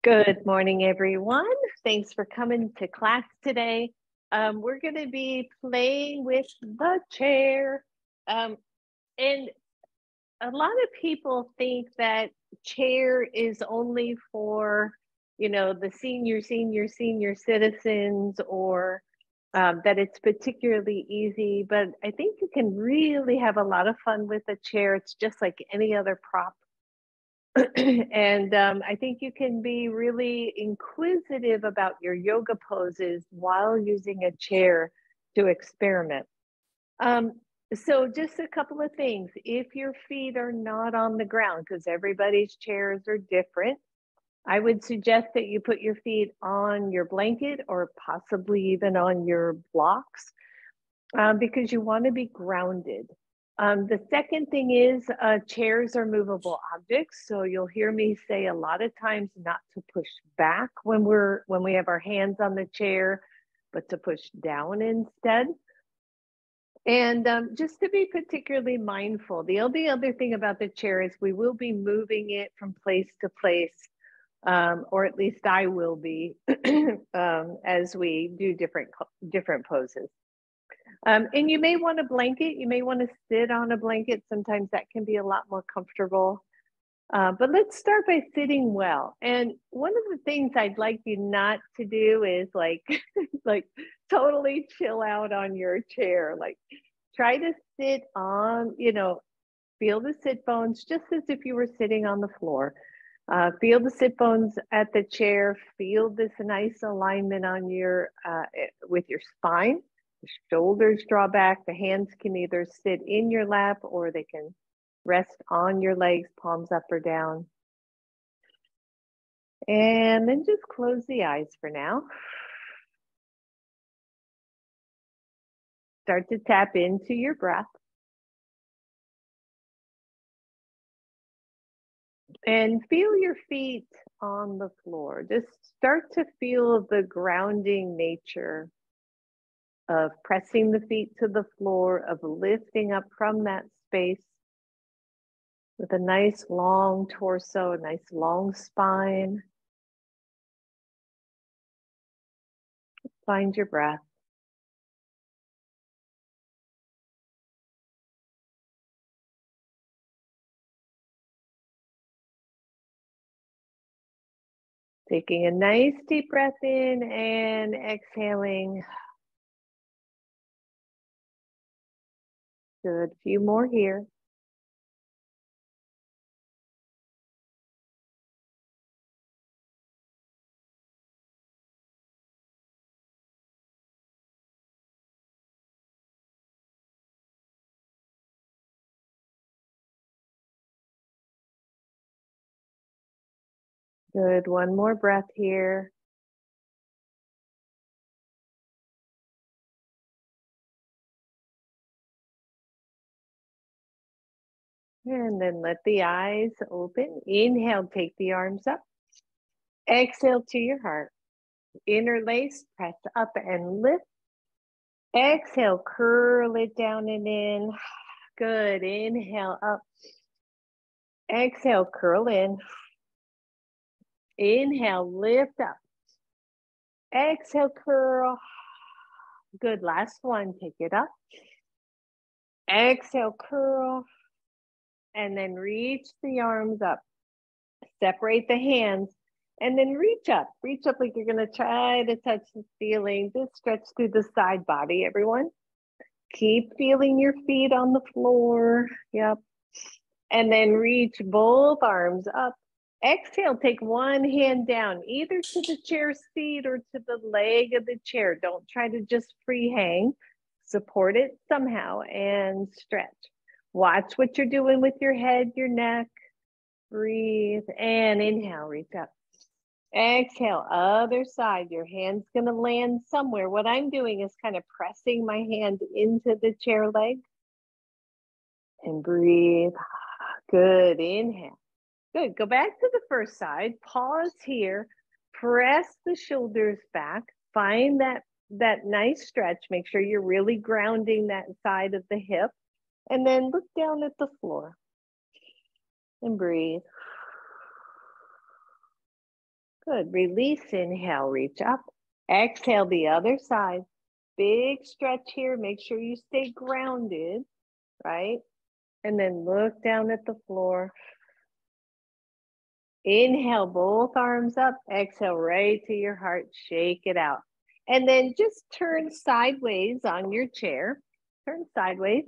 Good morning, everyone. Thanks for coming to class today. We're going to be playing with the chair. And a lot of people think that chair is only for, the senior citizens or that it's particularly easy. But I think you can really have a lot of fun with a chair. It's just like any other prop. And I think you can be really inquisitive about your yoga poses while using a chair to experiment. Um, so just a couple of things. If your feet are not on the ground, because everybody's chairs are different, I would suggest that you put your feet on your blanket or possibly even on your blocks because you want to be grounded. The second thing is chairs are movable objects. So you'll hear me say a lot of times not to push back when we have our hands on the chair, but to push down instead. And just to be particularly mindful, the only other thing about the chair is we will be moving it from place to place, or at least I will be as we do different poses. And you may want a blanket. You may want to sit on a blanket. Sometimes that can be a lot more comfortable. But let's start by sitting well. And one of the things I'd like you not to do is like totally chill out on your chair. Like try to sit on, feel the sit bones just as if you were sitting on the floor. Feel the sit bones at the chair. Feel this nice alignment on with your spine. The shoulders draw back. The hands can either sit in your lap or they can rest on your legs, palms up or down. And then just close the eyes for now. Start to tap into your breath. And feel your feet on the floor. Just start to feel the grounding nature of pressing the feet to the floor, of lifting up from that space with a nice long torso, a nice long spine. Find your breath. Taking a nice deep breath in and exhaling. Good, a few more here. Good, one more breath here. And then let the eyes open. Inhale, take the arms up. Exhale to your heart. Interlace, press up and lift. Exhale, curl it down and in. Good, inhale up. Exhale, curl in. Inhale, lift up. Exhale, curl. Good, last one, take it up. Exhale, curl. And then reach the arms up. Separate the hands. And then reach up like you're gonna try to touch the ceiling. Just stretch through the side body, everyone. Keep feeling your feet on the floor. Yep. And then reach both arms up. Exhale, take one hand down, either to the chair seat or to the leg of the chair. Don't try to just free hang. Support it somehow and stretch. Watch what you're doing with your head, your neck. Breathe and inhale, reach up. Exhale, other side. Your hand's going to land somewhere. What I'm doing is kind of pressing my hand into the chair leg. And breathe. Good. Inhale. Good. Go back to the first side. Pause here. Press the shoulders back. Find that nice stretch. Make sure you're really grounding that side of the hip. And then look down at the floor. And breathe. Good. Release, inhale, reach up. Exhale, the other side. Big stretch here. Make sure you stay grounded, right? And then look down at the floor. Inhale, both arms up. Exhale, right to your heart. Shake it out. And then just turn sideways on your chair. Turn sideways.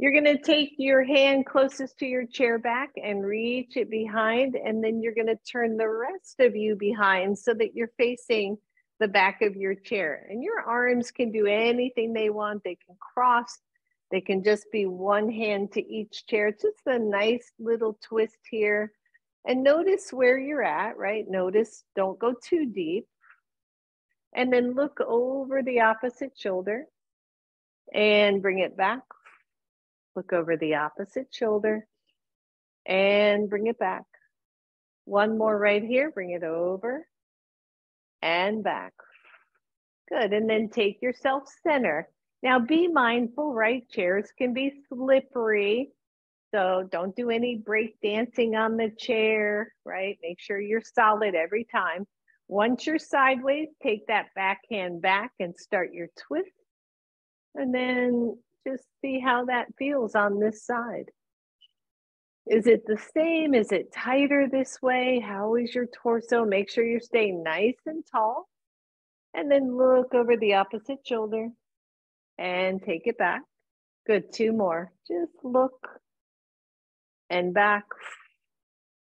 You're going to take your hand closest to your chair back and reach it behind. And then you're going to turn the rest of you behind so that you're facing the back of your chair. And your arms can do anything they want. They can cross. They can just be one hand to each chair. It's just a nice little twist here. And notice where you're at, right? Notice, don't go too deep. And then look over the opposite shoulder and bring it back. Look over the opposite shoulder and bring it back. One more right here, bring it over and back. Good, and then take yourself center. Now be mindful, right? Chairs can be slippery, so don't do any break dancing on the chair, right? Make sure you're solid every time. Once you're sideways, take that back hand back and start your twist. And then just see how that feels on this side. Is it the same? Is it tighter this way? How is your torso? Make sure you're staying nice and tall. And then look over the opposite shoulder and take it back. Good, two more. Just look and back.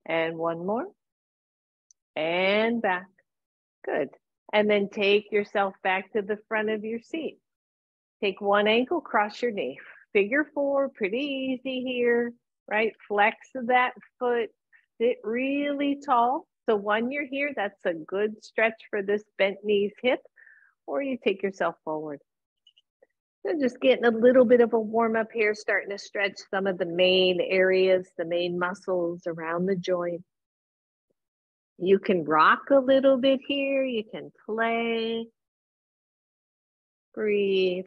And one more. And back. Good. And then take yourself back to the front of your seat. Take one ankle, cross your knee. Figure four, pretty easy here, right? Flex that foot, sit really tall. So when you're here, that's a good stretch for this bent knees hip, or you take yourself forward. So just getting a little bit of a warm up here, starting to stretch some of the main areas, the main muscles around the joint. You can rock a little bit here. You can play. Breathe.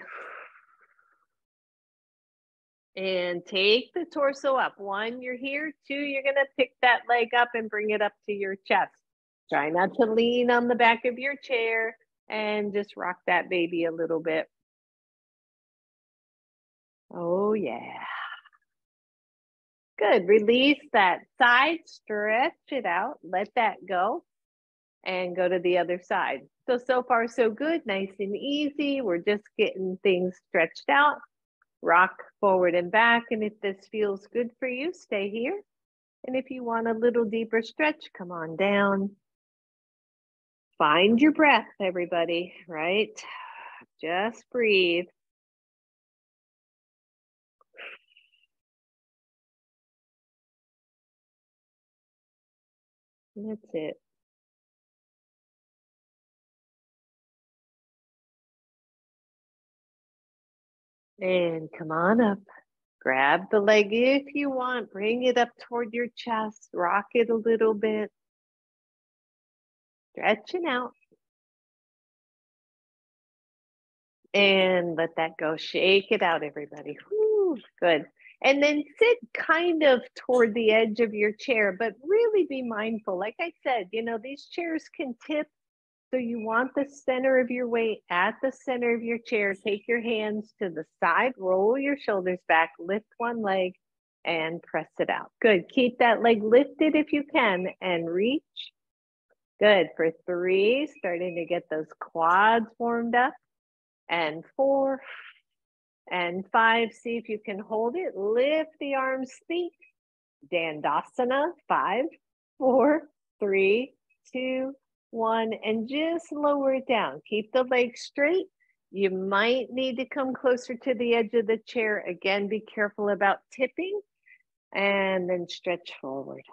And take the torso up. One, you're here. Two, you're going to pick that leg up and bring it up to your chest. Try not to lean on the back of your chair and just rock that baby a little bit. Oh, yeah. Good. Release that side, stretch it out, let that go, and go to the other side. So far, so good. Nice and easy. We're just getting things stretched out. Rock forward and back. And if this feels good for you, stay here. And if you want a little deeper stretch, come on down. Find your breath, everybody, right? Just breathe. That's it. And come on up. Grab the leg if you want. Bring it up toward your chest. Rock it a little bit. Stretching out. And let that go. Shake it out, everybody. Whew, good. And then sit kind of toward the edge of your chair, but really be mindful. Like I said, you know, these chairs can tip. So you want the center of your weight at the center of your chair. Take your hands to the side, roll your shoulders back, lift one leg and press it out. Good. Keep that leg lifted if you can and reach. Good. For 3, starting to get those quads warmed up. And 4 and 5. See if you can hold it. Lift the arms, feet. Dandasana. 5, 4, 3, 2, 1, and just lower it down. Keep the legs straight. You might need to come closer to the edge of the chair. Again, be careful about tipping and then stretch forward.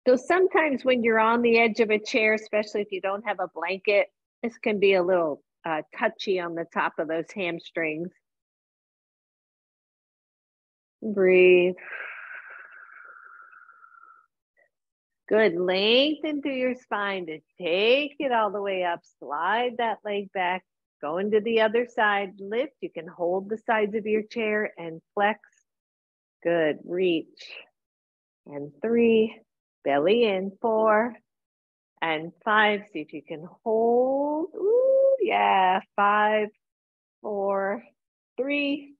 So sometimes when you're on the edge of a chair, especially if you don't have a blanket, this can be a little touchy on the top of those hamstrings. Breathe. Good. Lengthen through your spine to take it all the way up. Slide that leg back. Go into the other side. Lift. You can hold the sides of your chair and flex. Good. Reach. And 3. Belly in, 4 and 5. See if you can hold. Ooh, yeah, 5, 4, 3,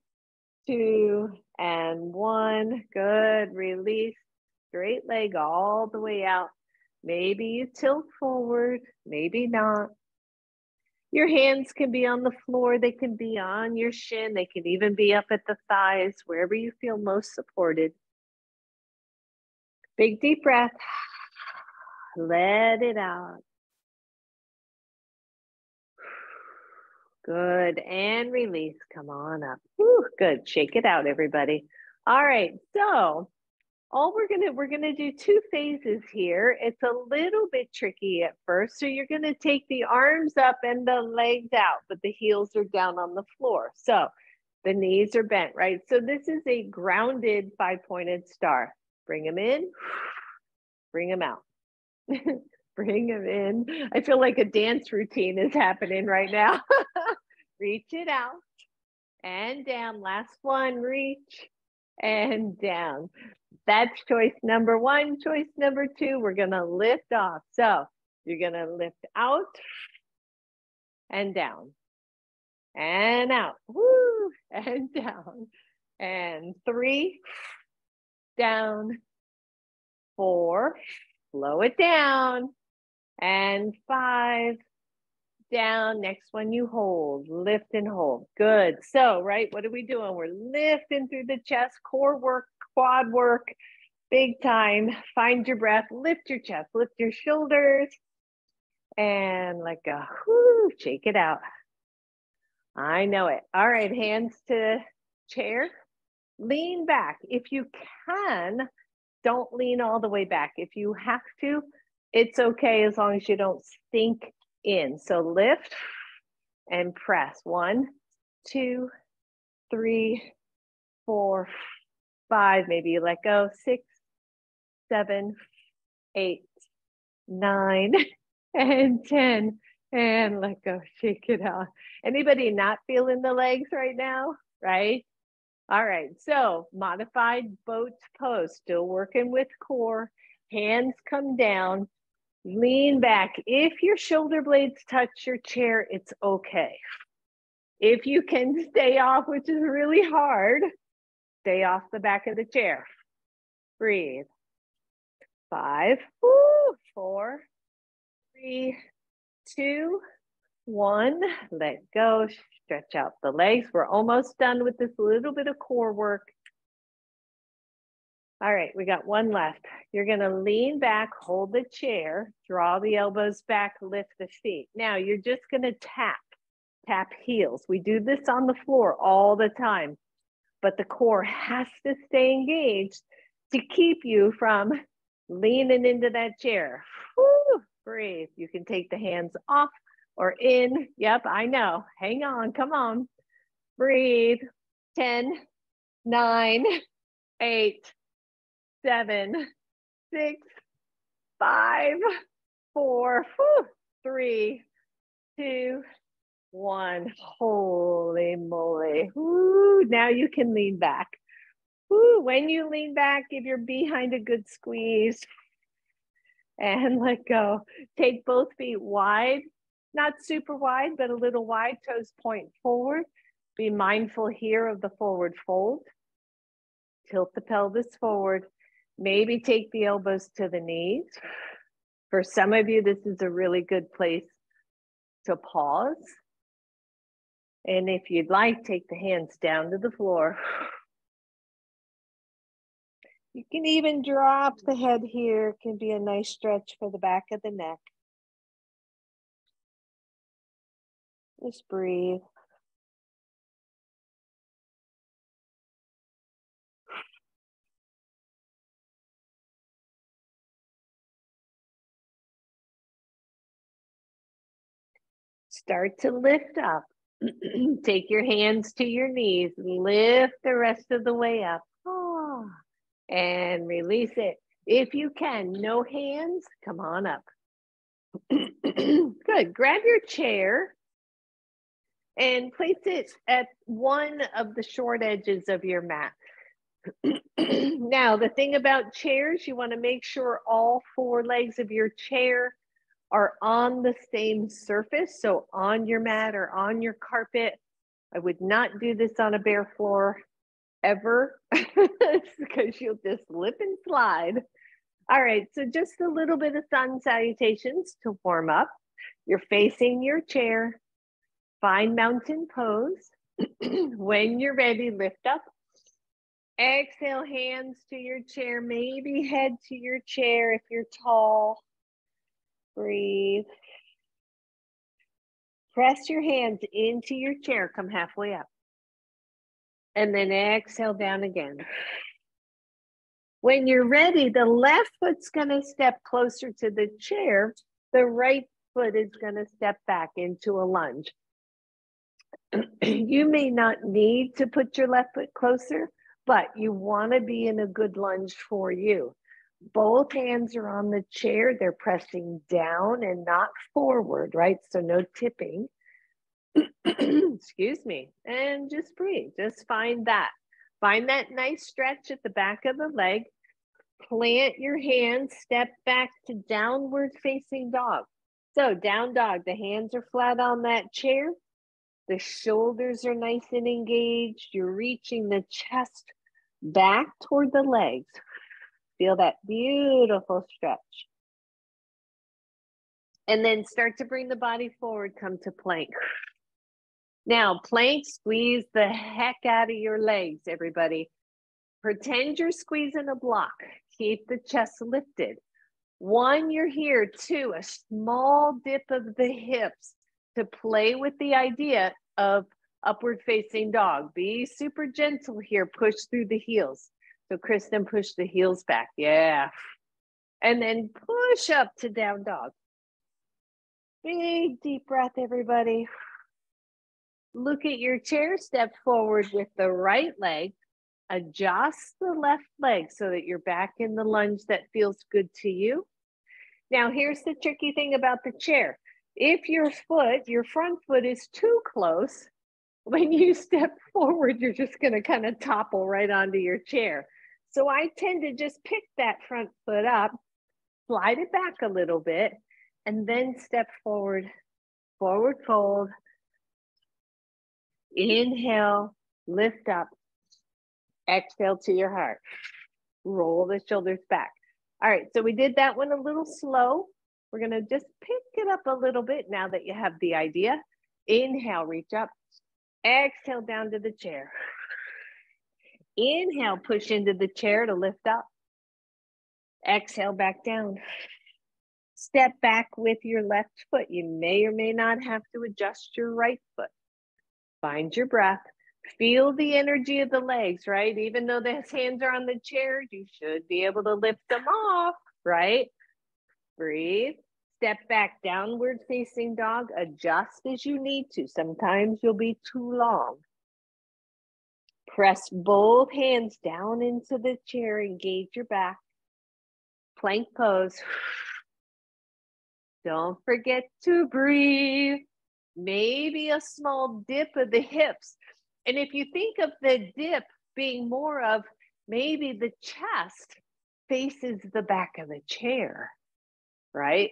2, and 1. Good, release. Straight leg all the way out. Maybe you tilt forward, maybe not. Your hands can be on the floor, they can be on your shin, they can even be up at the thighs, wherever you feel most supported. Big deep breath. Let it out. Good, and release. Come on up. Whew, good, shake it out, everybody. All right, so we're gonna do 2 phases here. It's a little bit tricky at first. So you're gonna take the arms up and the legs out, but the heels are down on the floor. So the knees are bent, right? So this is a grounded 5-pointed star. Bring them in, bring them out. Bring them in. I feel like a dance routine is happening right now. Reach it out and down. Last one, reach and down. That's choice number 1. Choice number 2, we're gonna lift off. So you're gonna lift out and down and out, woo, and down, and 3, down, 4, slow it down, and 5, down. Next one you hold, lift and hold. Good. So, right, what are we doing? We're lifting through the chest, core work, quad work, big time. Find your breath, lift your chest, lift your shoulders, and let go. Whoo, shake it out. I know it. All right, hands to chair. Lean back. If you can, don't lean all the way back. If you have to, it's okay as long as you don't sink in. So lift and press. 1, 2, 3, 4, 5. Maybe you let go. 6, 7, 8, 9, and 10. And let go. Shake it out. Anybody not feeling the legs right now? Right? All right. So modified boat pose. Still working with core. Hands come down. Lean back. If your shoulder blades touch your chair, it's okay. If you can stay off, which is really hard, stay off the back of the chair. Breathe. 5, 4, 3, 2, 1. Let go. Stretch out the legs. We're almost done with this little bit of core work. All right, we got one left. You're gonna lean back, hold the chair, draw the elbows back, lift the feet. Now you're just gonna tap heels. We do this on the floor all the time, but the core has to stay engaged to keep you from leaning into that chair. Whew, breathe. You can take the hands off or in. Yep, I know. Hang on, come on. Breathe. 10, 9, 8, 7, 6, 5, 4, 3, 2, 1. Holy moly. Woo, now you can lean back. Woo, when you lean back, give your behind a good squeeze and let go. Take both feet wide, not super wide, but a little wide, toes point forward. Be mindful here of the forward fold. Tilt the pelvis forward. Maybe take the elbows to the knees. For some of you, this is a really good place to pause. And if you'd like, take the hands down to the floor. You can even drop the head here. It can be a nice stretch for the back of the neck. Just breathe. Start to lift up. Take your hands to your knees. Lift the rest of the way up. Oh, and release it. If you can, no hands, come on up. Good. Grab your chair and place it at one of the short edges of your mat. Now, the thing about chairs, you want to make sure all 4 legs of your chair are on the same surface. So on your mat or on your carpet. I would not do this on a bare floor ever because you'll just slip and slide. All right, so just a little bit of sun salutations to warm up. You're facing your chair, find mountain pose. When you're ready, lift up. Exhale, hands to your chair, maybe head to your chair if you're tall. Breathe. Press your hands into your chair, come halfway up. And then exhale down again. When you're ready, the left foot's gonna step closer to the chair. The right foot is gonna step back into a lunge. You may not need to put your left foot closer, but you wanna be in a good lunge for you. Both hands are on the chair. They're pressing down and not forward, right? So no tipping. Excuse me. And just breathe. Just find that. Find that nice stretch at the back of the leg. Plant your hands, step back to downward facing dog. So down dog, the hands are flat on that chair. The shoulders are nice and engaged. You're reaching the chest back toward the legs. Feel that beautiful stretch. And then start to bring the body forward, come to plank. Now, plank, squeeze the heck out of your legs, everybody. Pretend you're squeezing a block. Keep the chest lifted. 1, you're here. 2, a small dip of the hips to play with the idea of upward facing dog. Be super gentle here. Push through the heels. So Kristen, push the heels back. Yeah. And then push up to down dog. Big deep breath, everybody. Look at your chair. Step forward with the right leg. Adjust the left leg so that you're back in the lunge that feels good to you. Now, here's the tricky thing about the chair. If your front foot is too close, when you step forward, you're just going to kind of topple right onto your chair. So I tend to just pick that front foot up, slide it back a little bit, and then step forward, forward fold. Inhale, lift up. Exhale to your heart. Roll the shoulders back. All right, so we did that one a little slow. We're gonna just pick it up a little bit now that you have the idea. Inhale, reach up. Exhale down to the chair. Inhale, push into the chair to lift up. Exhale back down. Step back with your left foot. You may or may not have to adjust your right foot. Find your breath. Feel the energy of the legs, right? Even though the hands are on the chair, you should be able to lift them off, right? Breathe. Step back, downward facing dog. Adjust as you need to. Sometimes you'll be too long. Press both hands down into the chair. Engage your back. Plank pose. Don't forget to breathe. Maybe a small dip of the hips. And if you think of the dip being more of maybe the chest faces the back of the chair, right?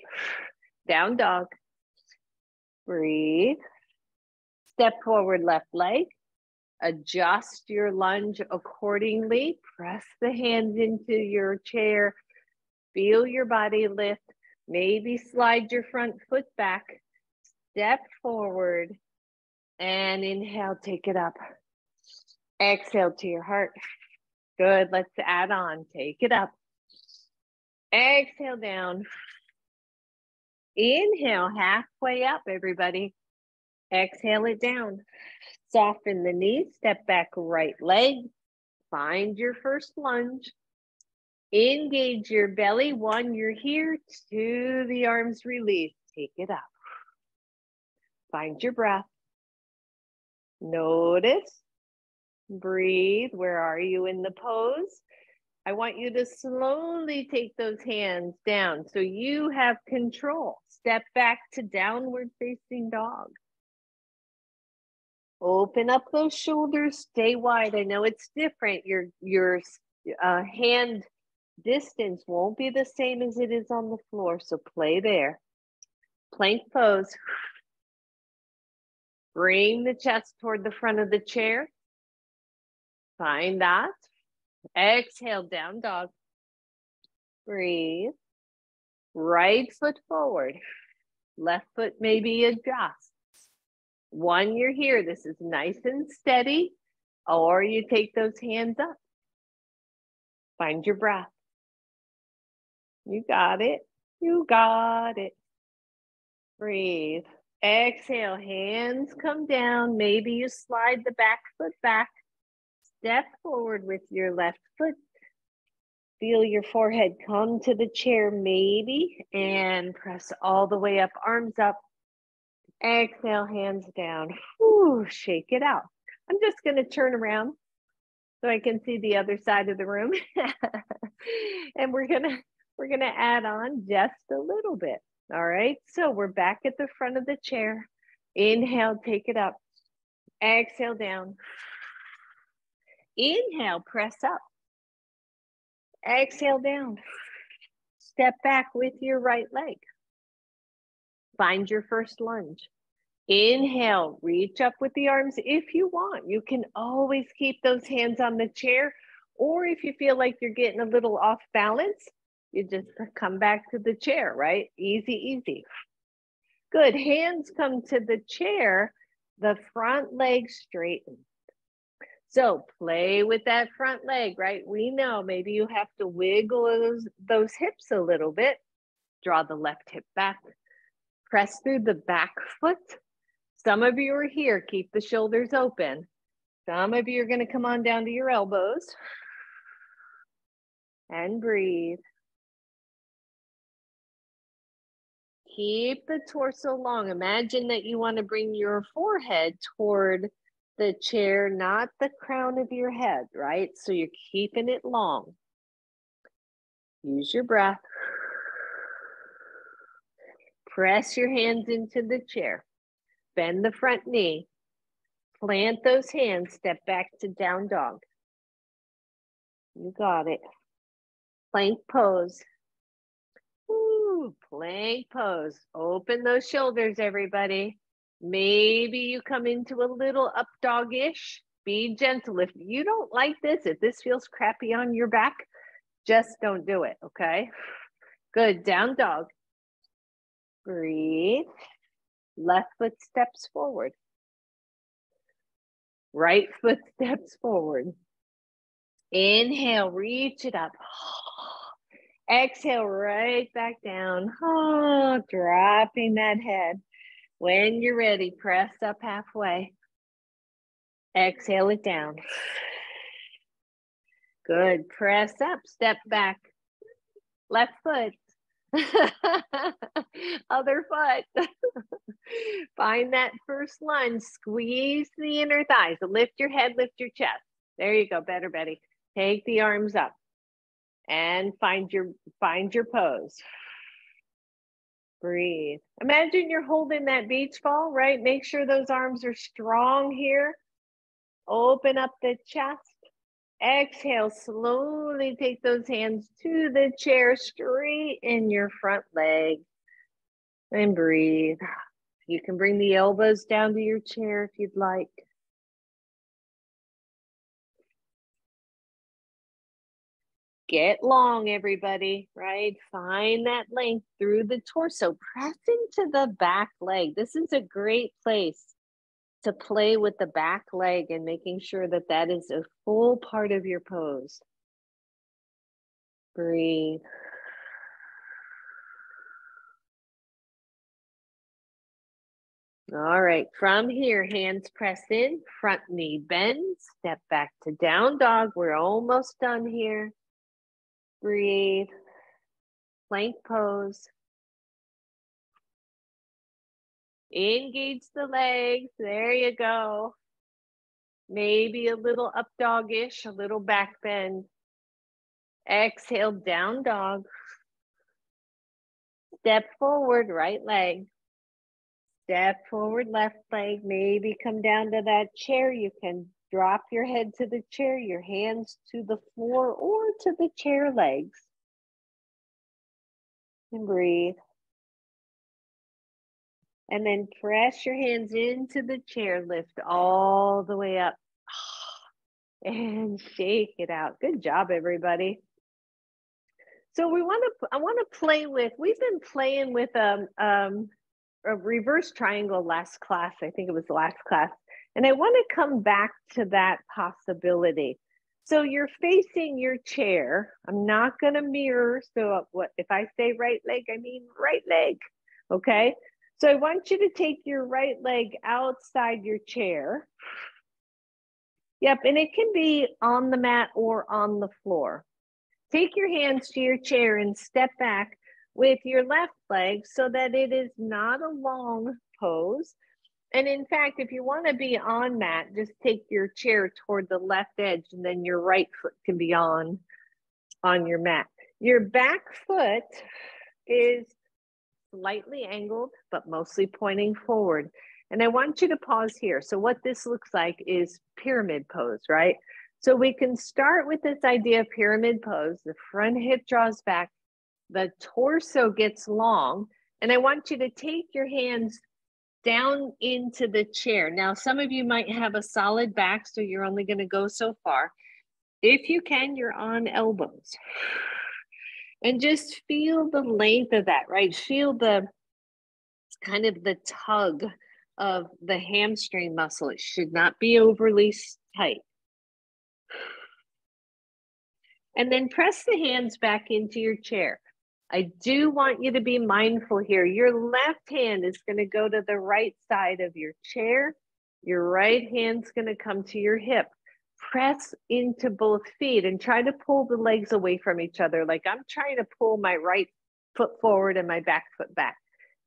Down dog. Breathe. Step forward, left leg. Adjust your lunge accordingly. Press the hands into your chair. Feel your body lift. Maybe slide your front foot back. Step forward. And inhale, take it up. Exhale to your heart. Good, let's add on. Take it up. Exhale down. Inhale, halfway up, everybody. Exhale it down. Soften the knees, step back right leg. Find your first lunge. Engage your belly. 1, you're here. 2, the arms release. Take it up. Find your breath. Notice, breathe. Where are you in the pose? I want you to slowly take those hands down so you have control. Step back to downward facing dog. Open up those shoulders, stay wide. I know it's different. Your hand distance won't be the same as it is on the floor, so play there. Plank pose. Bring the chest toward the front of the chair. Find that. Exhale, down dog. Breathe. Right foot forward. Left foot maybe adjusts. One, you're here. This is nice and steady. Or you take those hands up. Find your breath. You got it. You got it. Breathe. Exhale, hands come down. Maybe you slide the back foot back. Step forward with your left foot. Feel your forehead come to the chair maybe, and press all the way up, arms up. Exhale, hands down. Whew, shake it out. I'm just going to turn around so I can see the other side of the room. And we're gonna add on just a little bit. All right, so we're back at the front of the chair. Inhale, take it up. Exhale, down. Inhale, press up. Exhale, down. Step back with your right leg. Find your first lunge. Inhale, reach up with the arms if you want. You can always keep those hands on the chair, or if you feel like you're getting a little off balance, you just come back to the chair, right? Easy, easy. Good, hands come to the chair, the front leg straighten. So play with that front leg, right? We know maybe you have to wiggle those hips a little bit. Draw the left hip back. Press through the back foot. Some of you are here, keep the shoulders open. Some of you are gonna come on down to your elbows. And breathe. Keep the torso long. Imagine that you wanna bring your forehead toward the chair, not the crown of your head, right? So you're keeping it long. Use your breath. Press your hands into the chair. Bend the front knee. Plant those hands. Step back to down dog. You got it. Plank pose. Woo, plank pose. Open those shoulders, everybody. Maybe you come into a little up dog-ish. Be gentle. If you don't like this, if this feels crappy on your back, just don't do it, okay? Good, down dog. Breathe. Left foot steps forward. Right foot steps forward. Inhale, reach it up. Exhale, right back down. Oh, dropping that head. When you're ready, press up halfway. Exhale it down. Good. Press up, step back. Left foot. Other foot. Find that first lunge. Squeeze the inner thighs. Lift your head, lift your chest. There you go. Better, Betty. Take the arms up and find your pose. Breathe. Imagine you're holding that beach ball, right? Make sure those arms are strong here. Open up the chest. Exhale, slowly take those hands to the chair, straighten your front leg, and breathe. You can bring the elbows down to your chair if you'd like. Get long, everybody, right? Find that length through the torso. Press into the back leg. This is a great place to play with the back leg and making sure that that is a full part of your pose. Breathe. All right, from here, hands press in, front knee bends, step back to down dog. We're almost done here. Breathe. Plank pose. Engage the legs. There you go. Maybe a little up dog-ish, a little back bend. Exhale, down dog. Step forward, right leg. Step forward, left leg, maybe come down to that chair. You can drop your head to the chair, your hands to the floor or to the chair legs. And breathe. And then press your hands into the chair, lift all the way up. And shake it out. Good job, everybody. So I want to play with, we've been playing with a reverse triangle last class. I think it was the last class. And I want to come back to that possibility. So you're facing your chair. I'm not going to mirror. So what if I say right leg, I mean right leg. Okay. So I want you to take your right leg outside your chair. Yep. And it can be on the mat or on the floor. Take your hands to your chair and step back with your left leg so that it is not a long pose. And in fact, if you want to be on mat, just take your chair toward the left edge and then your right foot can be on your mat. Your back foot is slightly angled, but mostly pointing forward. And I want you to pause here. So what this looks like is pyramid pose, right? So we can start with this idea of pyramid pose. The front hip draws back, the torso gets long, and I want you to take your hands down into the chair. Now, some of you might have a solid back, so you're only going to go so far. If you can, you're on elbows. And just feel the length of that, right? Feel the kind of the tug of the hamstring muscle. It should not be overly tight. And then press the hands back into your chair. I do want you to be mindful here. Your left hand is going to go to the right side of your chair. Your right hand's going to come to your hip. Press into both feet and try to pull the legs away from each other. Like I'm trying to pull my right foot forward and my back foot back.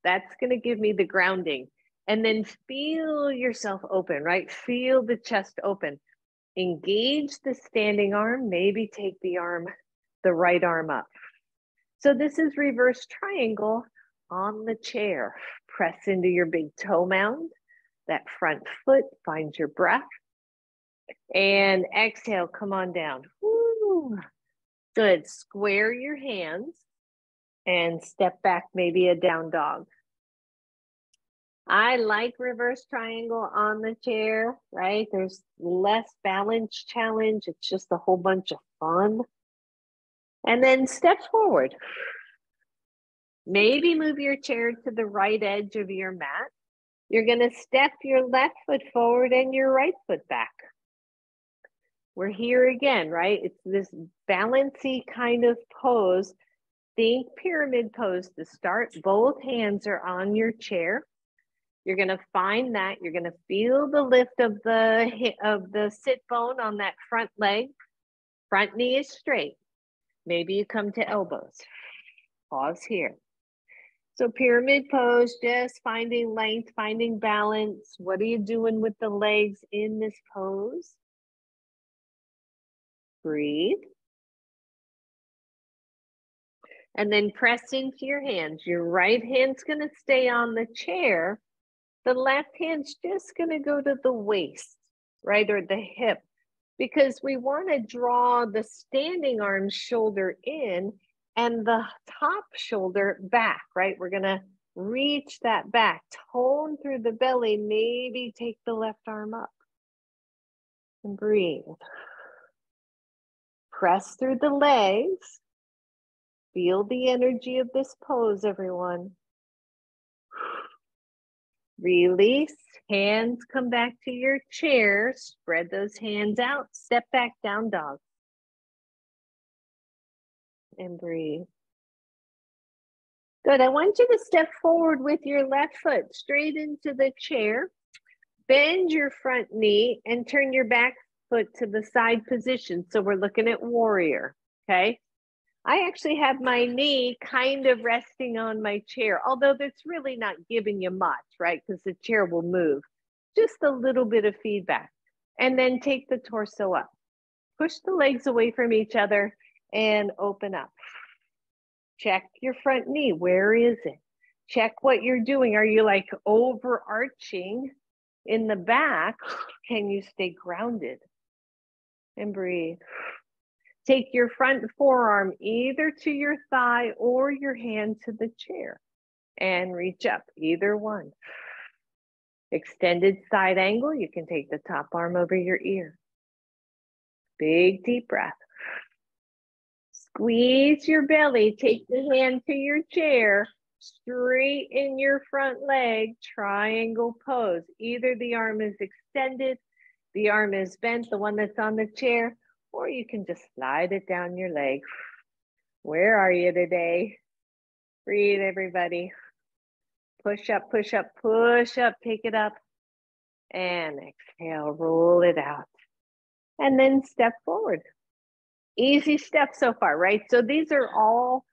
That's going to give me the grounding. And then feel yourself open, right? Feel the chest open. Engage the standing arm, maybe take the right arm up. So this is reverse triangle on the chair. Press into your big toe mound, that front foot, find your breath. And exhale, come on down. Woo. Good, square your hands and step back, maybe a down dog. I like reverse triangle on the chair, right? There's less balance challenge. It's just a whole bunch of fun. And then step forward. Maybe move your chair to the right edge of your mat. You're going to step your left foot forward and your right foot back. We're here again, right? It's this balancy kind of pose. Think pyramid pose to start. Both hands are on your chair. You're going to find that. You're going to feel the lift of the sit bone on that front leg. Front knee is straight. Maybe you come to elbows. Pause here. So pyramid pose, just finding length, finding balance. What are you doing with the legs in this pose? Breathe. And then press into your hands. Your right hand's going to stay on the chair. The left hand's just going to go to the waist, right, or the hip, because we want to draw the standing arm shoulder in and the top shoulder back, right? We're going to reach that back, tone through the belly, maybe take the left arm up and breathe. Press through the legs. Feel the energy of this pose, everyone. Release, hands come back to your chair, spread those hands out, step back, down dog. And breathe. Good, I want you to step forward with your left foot straight into the chair. Bend your front knee and turn your back foot to the side position. So we're looking at warrior, okay? I actually have my knee kind of resting on my chair, although that's really not giving you much, right? Because the chair will move. Just a little bit of feedback. And then take the torso up. Push the legs away from each other and open up. Check your front knee. Where is it? Check what you're doing. Are you like overarching in the back? Can you stay grounded? And breathe. Take your front forearm either to your thigh or your hand to the chair and reach up, either one. Extended side angle, you can take the top arm over your ear. Big deep breath. Squeeze your belly, take the hand to your chair, straighten your front leg, triangle pose. Either the arm is extended, the arm is bent, the one that's on the chair, or you can just slide it down your leg. Where are you today? Breathe, everybody. Push up, push up, push up, take it up. And exhale, roll it out. And then step forward. Easy step so far, right? So these are all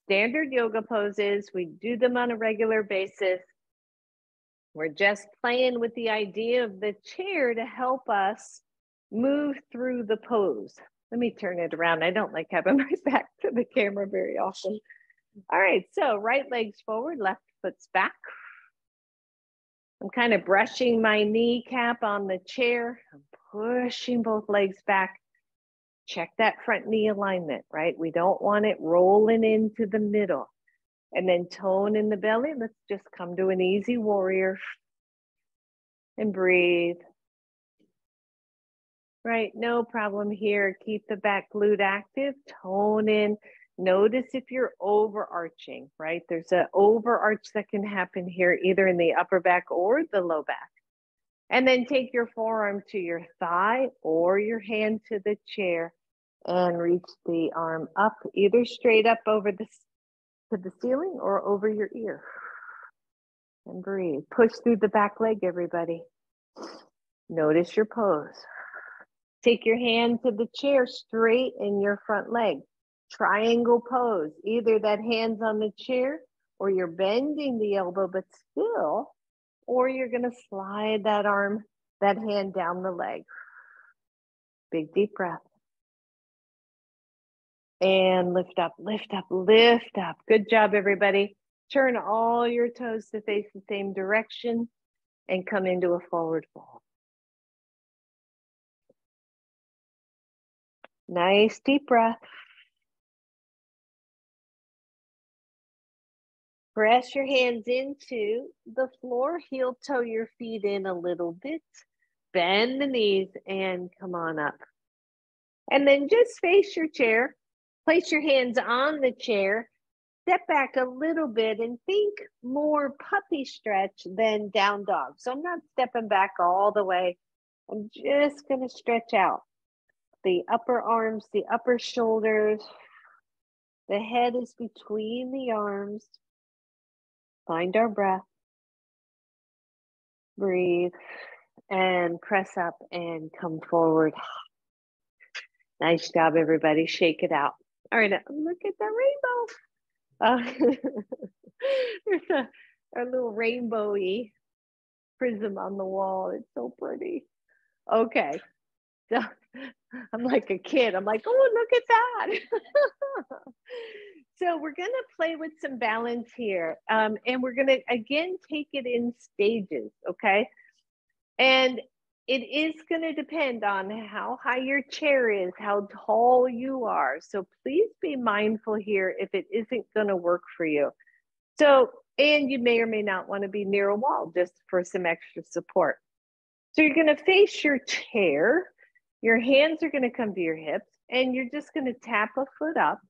standard yoga poses. We do them on a regular basis. We're just playing with the idea of the chair to help us move through the pose. Let me turn it around. I don't like having my back to the camera very often. All right, so right leg's forward, left foot's back. I'm kind of brushing my kneecap on the chair. I'm pushing both legs back. Check that front knee alignment, right? We don't want it rolling into the middle. And then tone in the belly. Let's just come to an easy warrior and breathe. Right, no problem here. Keep the back glute active, tone in. Notice if you're overarching, right? There's an overarch that can happen here, either in the upper back or the low back. And then take your forearm to your thigh or your hand to the chair and reach the arm up, either straight up over to the ceiling or over your ear. And breathe. Push through the back leg, everybody. Notice your pose. Take your hand to the chair, straighten your front leg. Triangle pose. Either that hand's on the chair or you're bending the elbow, but still, or you're going to slide that arm, that hand down the leg. Big deep breath. And lift up, lift up, lift up. Good job, everybody. Turn all your toes to face the same direction and come into a forward fold. Nice deep breath. Press your hands into the floor, heel toe your feet in a little bit. Bend the knees and come on up. And then just face your chair. Place your hands on the chair. Step back a little bit and think more puppy stretch than down dog. So I'm not stepping back all the way. I'm just going to stretch out the upper arms, the upper shoulders. The head is between the arms. Find our breath. Breathe and press up and come forward. Nice job, everybody. Shake it out. All right, look at the rainbow. There's a little rainbowy prism on the wall. It's so pretty. Okay, so I'm like a kid. I'm like, oh, look at that. So we're going to play with some balance here. And we're going to, again, take it in stages, okay? And it is going to depend on how high your chair is, how tall you are. So please be mindful here if it isn't going to work for you. So, and you may or may not want to be near a wall just for some extra support. So you're going to face your chair. Your hands are going to come to your hips, and you're just going to tap a foot up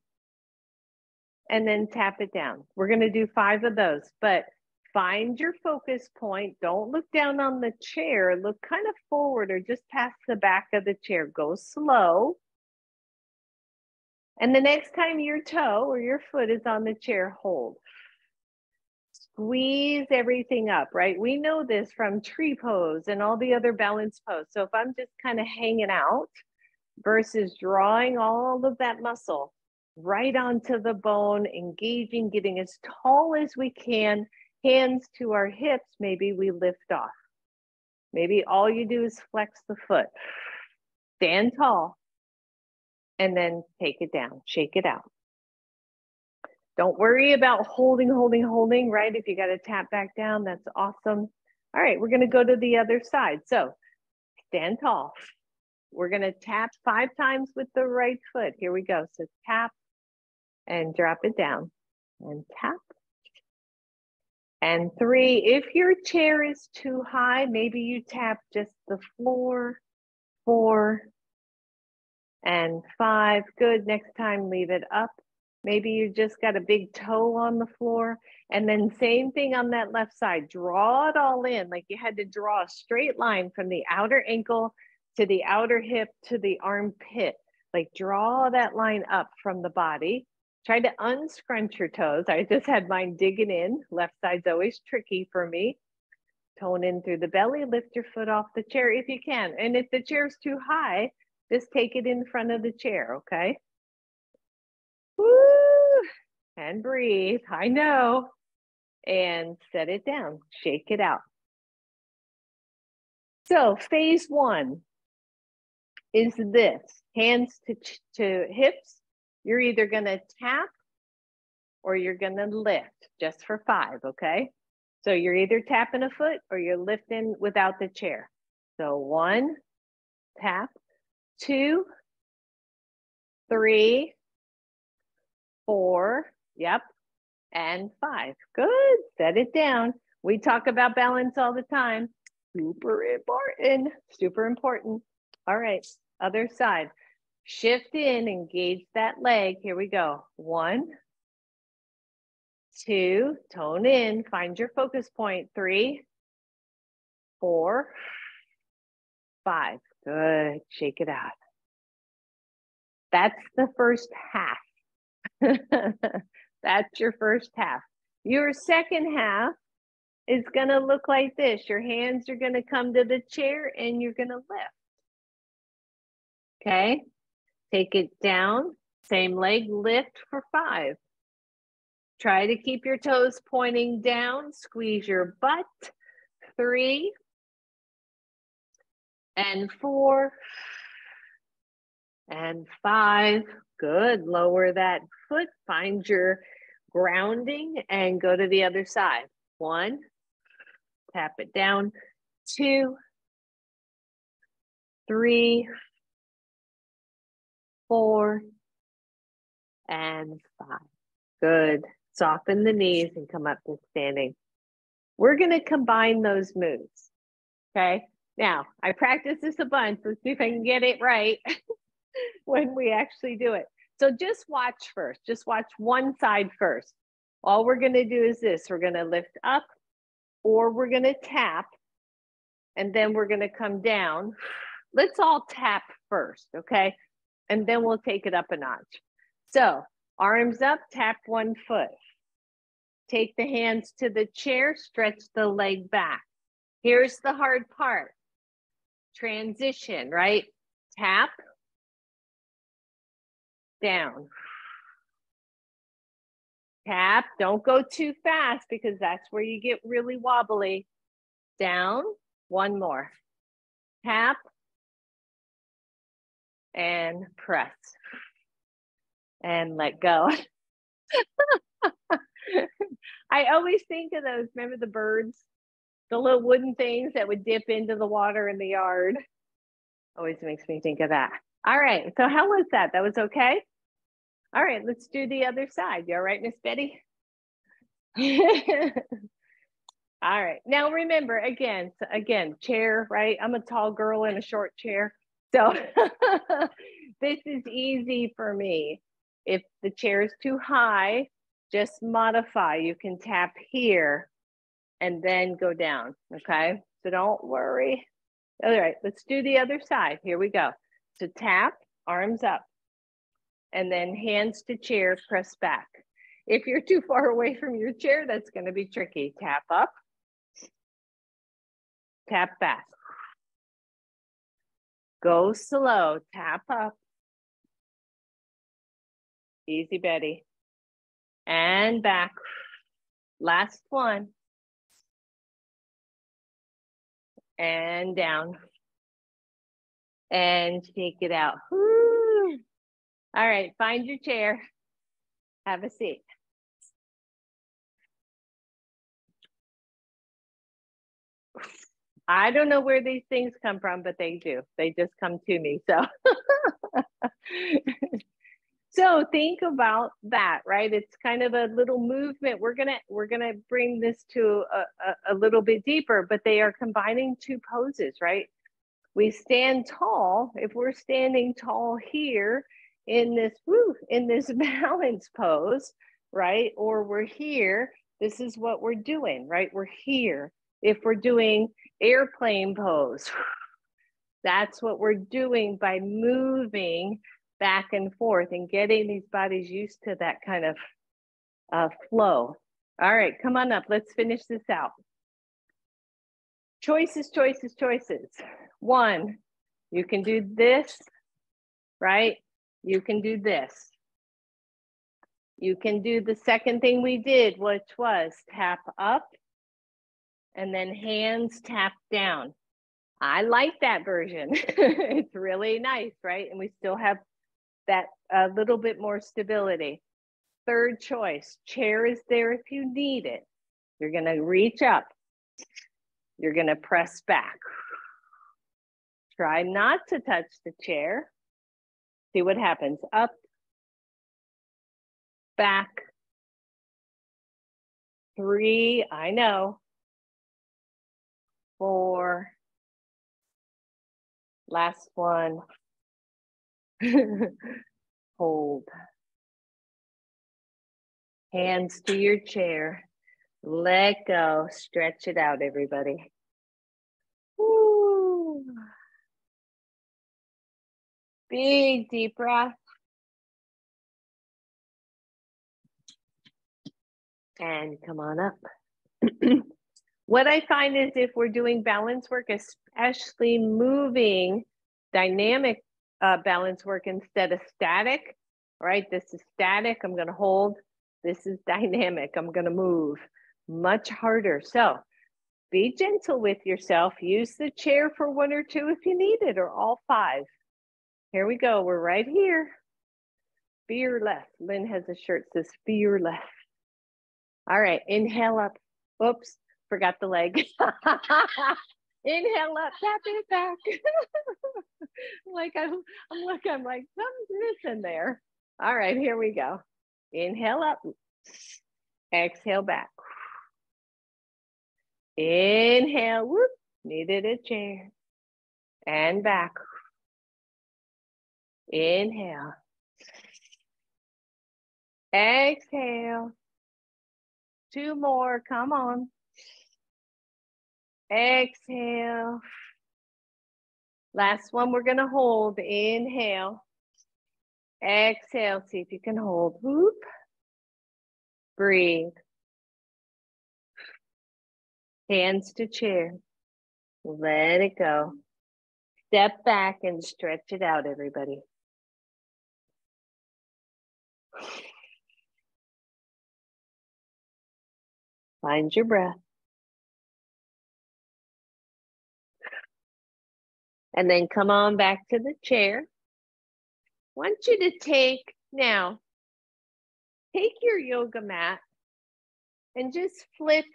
and then tap it down. We're going to do 5 of those, but find your focus point. Don't look down on the chair. Look kind of forward or just past the back of the chair. Go slow. And the next time your toe or your foot is on the chair, hold. Squeeze everything up, right? We know this from tree pose and all the other balance pose. So if I'm just kind of hanging out versus drawing all of that muscle right onto the bone, engaging, getting as tall as we can, hands to our hips, maybe we lift off. Maybe all you do is flex the foot. Stand tall and then take it down, shake it out. Don't worry about holding, right? If you got to tap back down, that's awesome. All right, we're going to go to the other side. So stand tall. We're going to tap 5 times with the right foot. Here we go. So tap and drop it down and tap. And 3, if your chair is too high, maybe you tap just the floor. 4 and 5. Good. Next time, leave it up. Maybe you just got a big toe on the floor. And then same thing on that left side. Draw it all in like you had to draw a straight line from the outer ankle to the outer hip to the armpit. Like draw that line up from the body. Try to unscrunch your toes. I just had mine digging in. Left side's always tricky for me. Tone in through the belly. Lift your foot off the chair if you can. And if the chair's too high, just take it in front of the chair, okay? Woo! And breathe. I know. And set it down. Shake it out. So phase 1 is this. Hands to hips. You're either going to tap or you're going to lift just for 5, okay? So you're either tapping a foot or you're lifting without the chair. So 1, tap. 2, 3, 4, yep, and 5. Good, set it down. We talk about balance all the time. Super important, super important. All right, other side. Shift in, engage that leg. Here we go. 1, 2, tone in, find your focus point. 3, 4, 5. Good, shake it out. That's the first half. That's your first half. Your second half is going to look like this. Your hands are going to come to the chair and you're going to lift. Okay? Take it down. Same leg, lift for 5. Try to keep your toes pointing down. Squeeze your butt. 3 and 4 and 5. Good. Lower that foot. Find your grounding and go to the other side. 1, tap it down. 2, 3, 4, and 5. Good. Soften the knees and come up to standing. We're going to combine those moves. Okay. Now, I practice this a bunch. Let's see if I can get it right when we actually do it. So just watch first. Just watch one side first. All we're going to do is this. We're going to lift up or we're going to tap and then we're going to come down. Let's all tap first, okay? And then we'll take it up a notch. So arms up, tap one foot. Take the hands to the chair, stretch the leg back. Here's the hard part. Transition, right? Tap, down. Tap, don't go too fast because that's where you get really wobbly. Down, one more. Tap, and press. And let go. I always think of those, remember the birds? The little wooden things that would dip into the water in the yard. Always makes me think of that. All right, so how was that? That was okay? All right, let's do the other side. You all right, Miss Betty? All right, now remember, again, chair, right? I'm a tall girl in a short chair. So this is easy for me. If the chair is too high, just modify. You can tap here and then go down, okay? So don't worry. All right, let's do the other side. Here we go. So tap, arms up, and then hands to chair, press back. If you're too far away from your chair, that's gonna be tricky. Tap up, tap back. Go slow, tap up. Easy, Betty. And back. Last one. And down. And shake it out. Woo. All right, find your chair. Have a seat. I don't know where these things come from, but they do. They just come to me. So, so think about that, right? It's kind of a little movement. We're gonna bring this to a little bit deeper, but they are combining two poses, right? We stand tall. If we're standing tall here in this balance pose, right? Or we're here, this is what we're doing, right? We're here. If we're doing airplane pose, that's what we're doing by moving back and forth and getting these bodies used to that kind of flow. All right, come on up. Let's finish this out. Choices, choices, choices. One, you can do this, right? You can do this. You can do the second thing we did, which was tap up and then hands tap down. I like that version. It's really nice, right? And we still have that a little bit more stability. Third choice, chair is there if you need it. You're gonna reach up. You're gonna press back. Try not to touch the chair. See what happens. Up, back. 3, I know. 4. Last one. Hold. Hands to your chair. Let go. Stretch it out, everybody. Woo. Big deep breath. And come on up. What I find is if we're doing balance work, especially moving dynamic balance work instead of static, right? This is static, I'm gonna hold. This is dynamic, I'm gonna move. Much harder. So be gentle with yourself. Use the chair for 1 or 2 if you need it, or all 5. Here we go, we're right here. Fearless. Lynn has a shirt that says fearless. All right, inhale up. Oops, forgot the leg. Inhale up, tap it back. I'm like, something's missing there. All right, here we go. Inhale up, exhale back. Inhale, whoop, needed a chair. And back. Inhale. Exhale. 2 more, come on. Exhale. Last one, we're gonna hold. Inhale. Exhale, see if you can hold. Whoop. Breathe. Hands to chair. Let it go. Step back and stretch it out, everybody. Find your breath. And then come on back to the chair. I want you to take your yoga mat and just flip,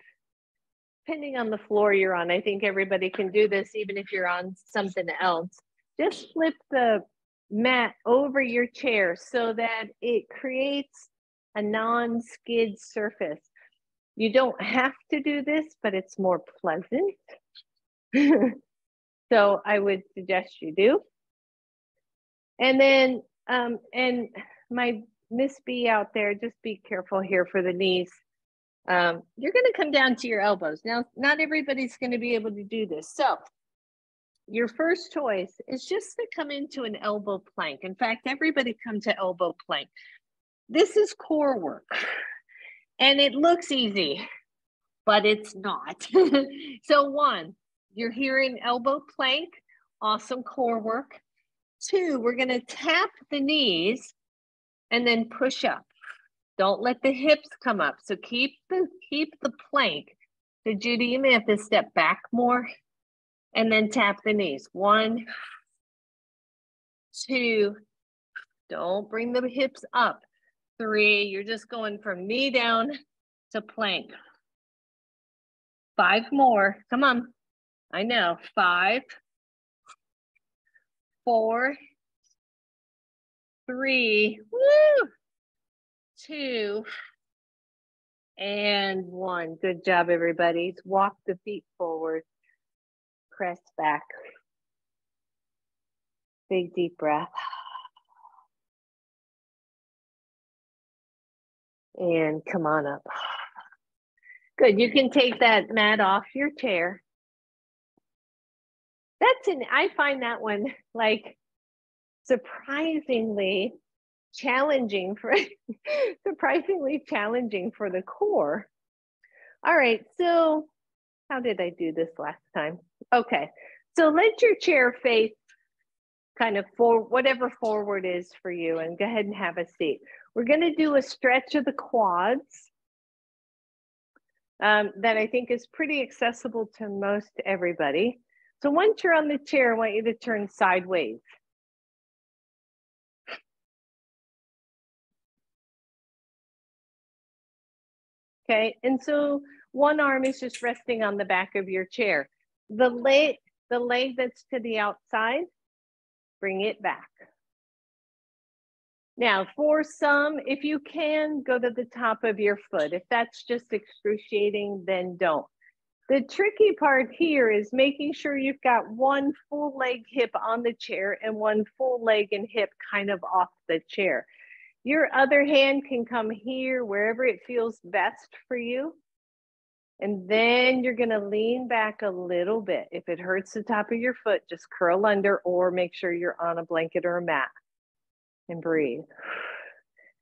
depending on the floor you're on. I think everybody can do this even if you're on something else. Just flip the mat over your chair so that it creates a non-skid surface. You don't have to do this, but it's more pleasant. So I would suggest you do. And then, and my Miss B out there, just be careful here for the knees. You're gonna come down to your elbows. Now, not everybody's gonna be able to do this. So your first choice is just to come into an elbow plank. In fact, everybody come to elbow plank. This is core work and it looks easy, but it's not. So 1, you're here in elbow plank, awesome core work. 2, we're gonna tap the knees and then push up. Don't let the hips come up. So keep the plank. So Judy, you may have to step back more and then tap the knees. 1, 2, don't bring the hips up. 3, you're just going from knee down to plank. 5 more, come on. I know. 5, 4, 3, woo, 2, and 1. Good job, everybody. Walk the feet forward. Press back. Big deep breath. And come on up. Good. You can take that mat off your chair. I find that one like surprisingly challenging for the core. All right, so how did I do this last time? Okay, so let your chair face kind of whatever forward is for you, and go ahead and have a seat. We're going to do a stretch of the quads that I think is pretty accessible to most everybody. So once you're on the chair, I want you to turn sideways. Okay, and so one arm is just resting on the back of your chair. The leg that's to the outside, bring it back. Now, for some, if you can, go to the top of your foot. If that's just excruciating, then don't. The tricky part here is making sure you've got one full leg hip on the chair and one full leg and hip kind of off the chair. Your other hand can come here, wherever it feels best for you. And then you're gonna lean back a little bit. If it hurts the top of your foot, just curl under or make sure you're on a blanket or a mat. And breathe.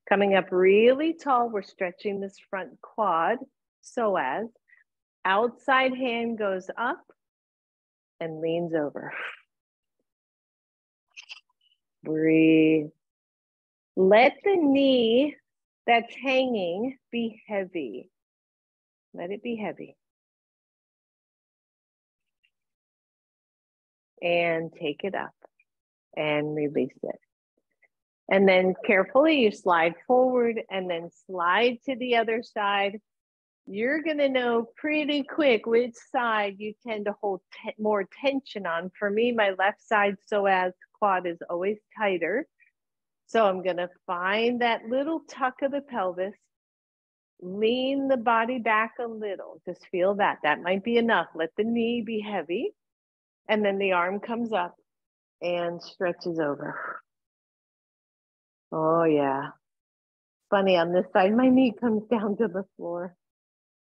Coming up really tall, we're stretching this front quad, psoas. Outside hand goes up and leans over. Breathe. Let the knee that's hanging be heavy. Let it be heavy. And take it up and release it. And then carefully you slide forward and then slide to the other side. You're gonna know pretty quick which side you tend to hold more tension on. For me, my left side psoas quad is always tighter. So I'm gonna find that little tuck of the pelvis, lean the body back a little, just feel that. That might be enough. Let the knee be heavy. And then the arm comes up and stretches over. Oh yeah. Funny, on this side, my knee comes down to the floor.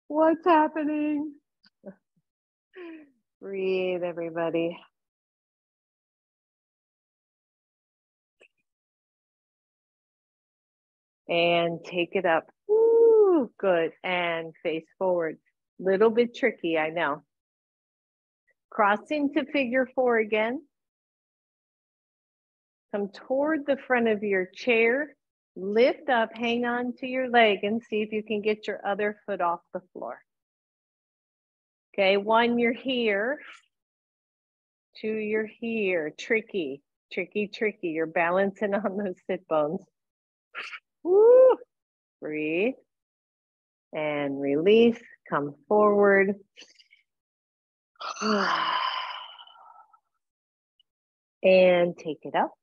What's happening? Breathe, everybody. And take it up. Woo, good. And face forward. Little bit tricky, I know. Crossing to figure 4 again. Come toward the front of your chair. Lift up, hang on to your leg and see if you can get your other foot off the floor. Okay, 1, you're here. 2, you're here. Tricky, tricky, tricky. You're balancing on those sit bones. Woo. Breathe. And release. Come forward. And take it up.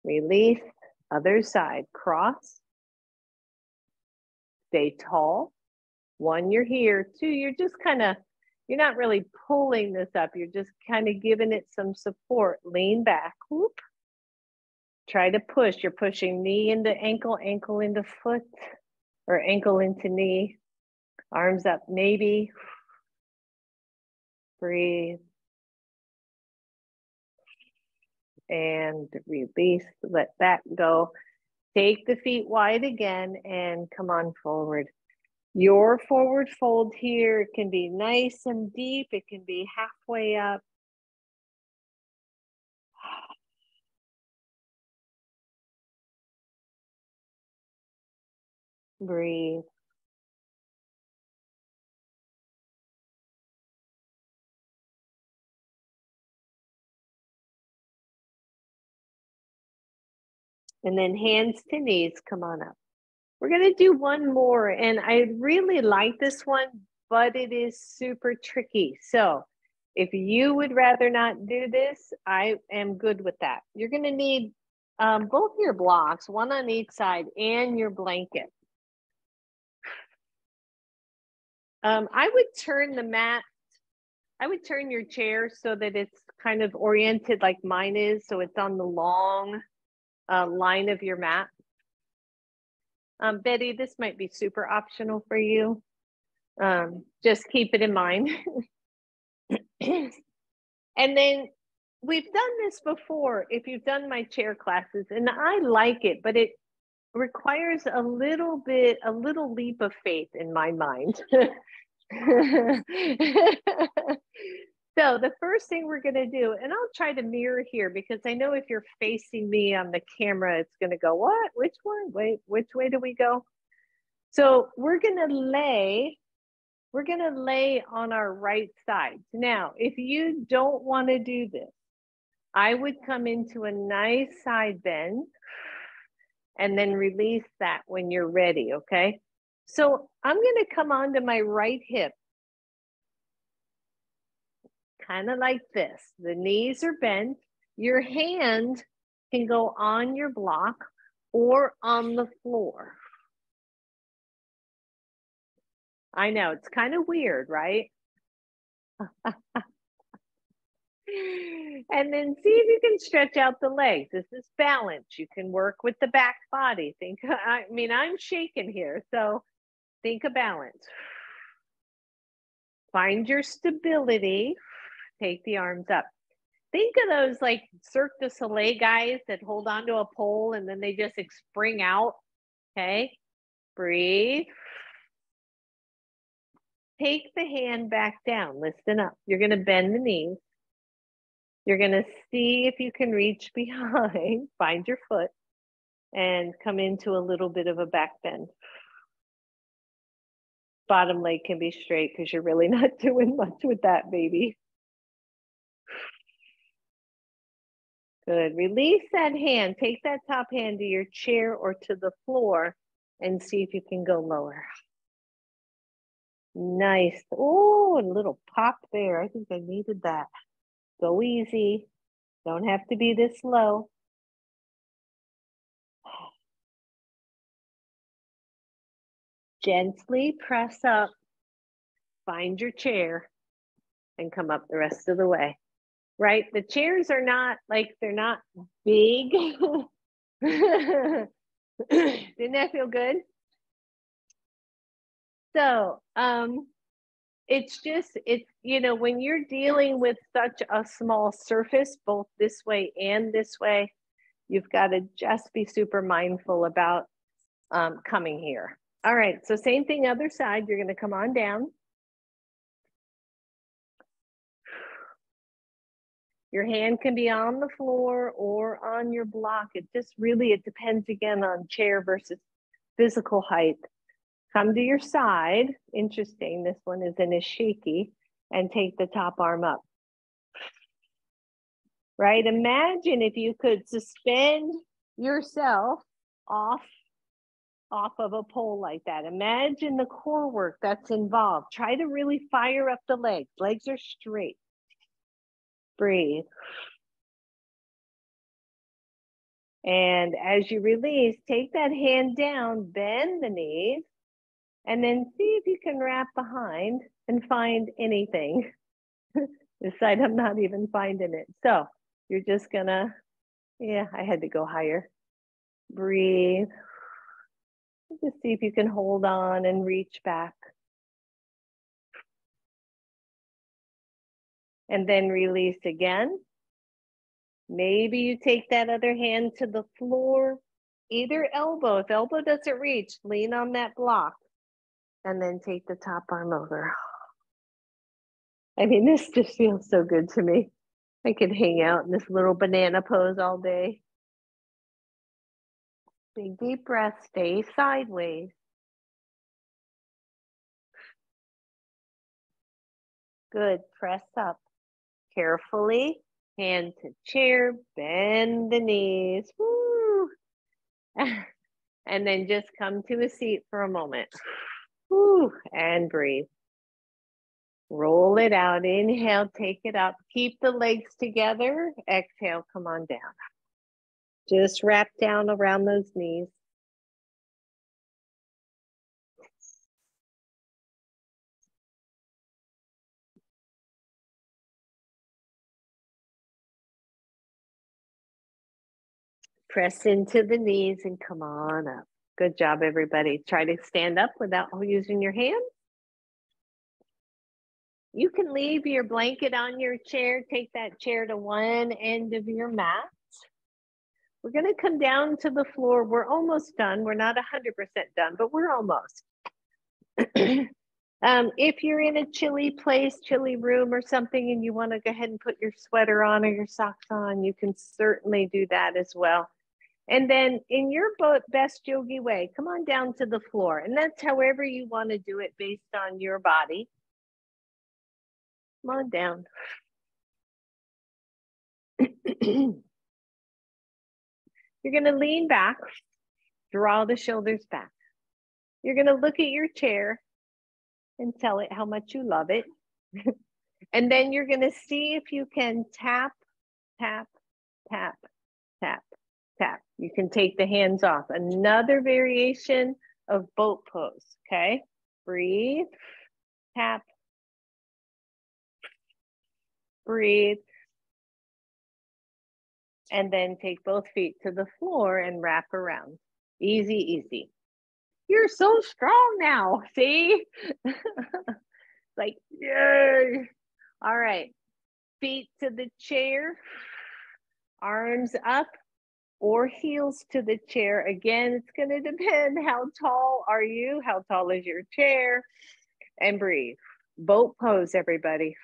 Release. Other side. Cross. Stay tall. 1, you're here. 2, you're just kind of, you're not really pulling this up. You're just kind of giving it some support. Lean back. Whoop. Try to push. You're pushing knee into ankle, ankle into foot, or ankle into knee. Arms up, maybe. Breathe. And release. Let that go. Take the feet wide again and come on forward. Your forward fold here can be nice and deep. It can be halfway up. Breathe. And then hands to knees, come on up. We're gonna do one more, and I really like this one, but it is super tricky. So If you would rather not do this, I am good with that. You're going to need both your blocks, one on each side, and your blanket. I would turn the mat, I would turn your chair so that it's kind of oriented like mine is, so it's on the long line of your mat. Betty, this might be super optional for you. Just keep it in mind. And then we've done this before if you've done my chair classes, and I like it, but it requires a little leap of faith in my mind. So the first thing we're going to do, and I'll try to mirror here because I know if you're facing me on the camera, it's going to go, what? Which one? Wait, which way do we go? So we're going to lay on our right side. Now, if you don't want to do this, I would come into a nice side bend and then release that when you're ready, okay? So I'm going to come onto my right hip, kind of like this. The knees are bent. Your hand can go on your block or on the floor. I know, it's kind of weird, right? And then see if you can stretch out the legs. This is balance. You can work with the back body. I'm shaking here, so think of balance. Find your stability. Take the arms up. Think of those like Cirque du Soleil guys that hold onto a pole and then they just spring out. Okay, breathe. Take the hand back down. Listen up. You're going to bend the knees. You're going to see if you can reach behind, find your foot, and come into a little bit of a back bend. Bottom leg can be straight because you're really not doing much with that, baby. Good. Release that hand. Take that top hand to your chair or to the floor and see if you can go lower. Nice. Oh, a little pop there. I think I needed that. Go easy. Don't have to be this low. Gently press up. Find your chair and come up the rest of the way. Right? The chairs are not like, they're not big. Didn't that feel good? So, it's when you're dealing with such a small surface, both this way and this way, you've got to just be super mindful about coming here. All right, so same thing, other side. You're going to come on down. Your hand can be on the floor or on your block. It depends again on chair versus physical height. Come to your side. Interesting, this one isn't as shaky. And take the top arm up. Right? Imagine if you could suspend yourself off of a pole like that. Imagine the core work that's involved. Try to really fire up the legs. Legs are straight. Breathe. And as you release, take that hand down, bend the knees, and then see if you can wrap behind and find anything. This side, I'm not even finding it. So you're just gonna, I had to go higher. Breathe. Just see if you can hold on and reach back. And then release again. Maybe you take that other hand to the floor, either elbow. If elbow doesn't reach, lean on that block and then take the top arm over. I mean, this just feels so good to me. I could hang out in this little banana pose all day. Big deep breath, stay sideways. Good, press up. Carefully, hand to chair, bend the knees. Woo. And then just come to a seat for a moment. Woo, and breathe. Roll it out. Inhale, take it up. Keep the legs together. Exhale, come on down. Just wrap down around those knees. Press into the knees and come on up. Good job, everybody. Try to stand up without using your hands. You can leave your blanket on your chair. Take that chair to one end of your mat. We're going to come down to the floor. We're almost done. We're not 100% done, but we're almost. If you're in a chilly place, chilly room or something, and you want to go ahead and put your sweater on or your socks on, you can certainly do that as well. And then in your best yogi way, come on down to the floor. And that's however you want to do it based on your body. Come on down. You're going to lean back, draw the shoulders back. You're going to look at your chair and tell it how much you love it. And then you're going to see if you can tap, tap, tap, tap, tap. You can take the hands off. Another variation of boat pose, okay? Breathe, tap, breathe, and then take both feet to the floor and wrap around. Easy, easy. You're so strong now, see? Like, yay. All right, feet to the chair, arms up or heels to the chair. Again, it's gonna depend how tall are you, how tall is your chair, and breathe. Boat pose, everybody.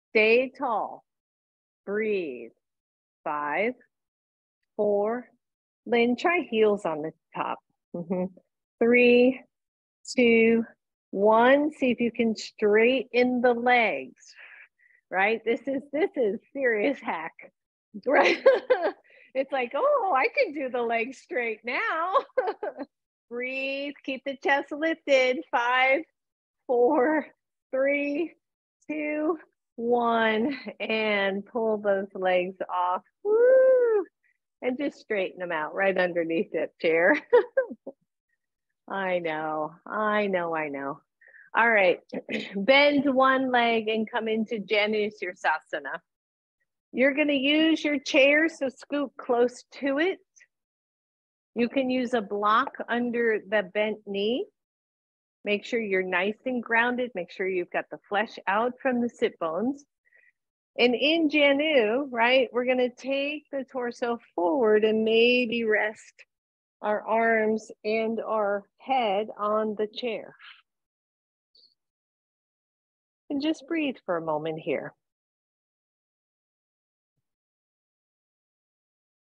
Stay tall, breathe. 5, 4, Lynn, try heels on the top. 3, 2, 1. See if you can straighten the legs, right? This is serious hack, right? It's like, oh, I can do the legs straight now. Breathe, keep the chest lifted. 5, 4, 3, 2, 1, and pull those legs off. Woo! And just straighten them out right underneath that chair. I know. All right, bend one leg and come into Janu Sirsasana. You're gonna use your chair, so scoot close to it. You can use a block under the bent knee. Make sure you're nice and grounded. Make sure you've got the flesh out from the sit bones. And in Janu, right, we're gonna take the torso forward and maybe rest our arms and our head on the chair. And just breathe for a moment here.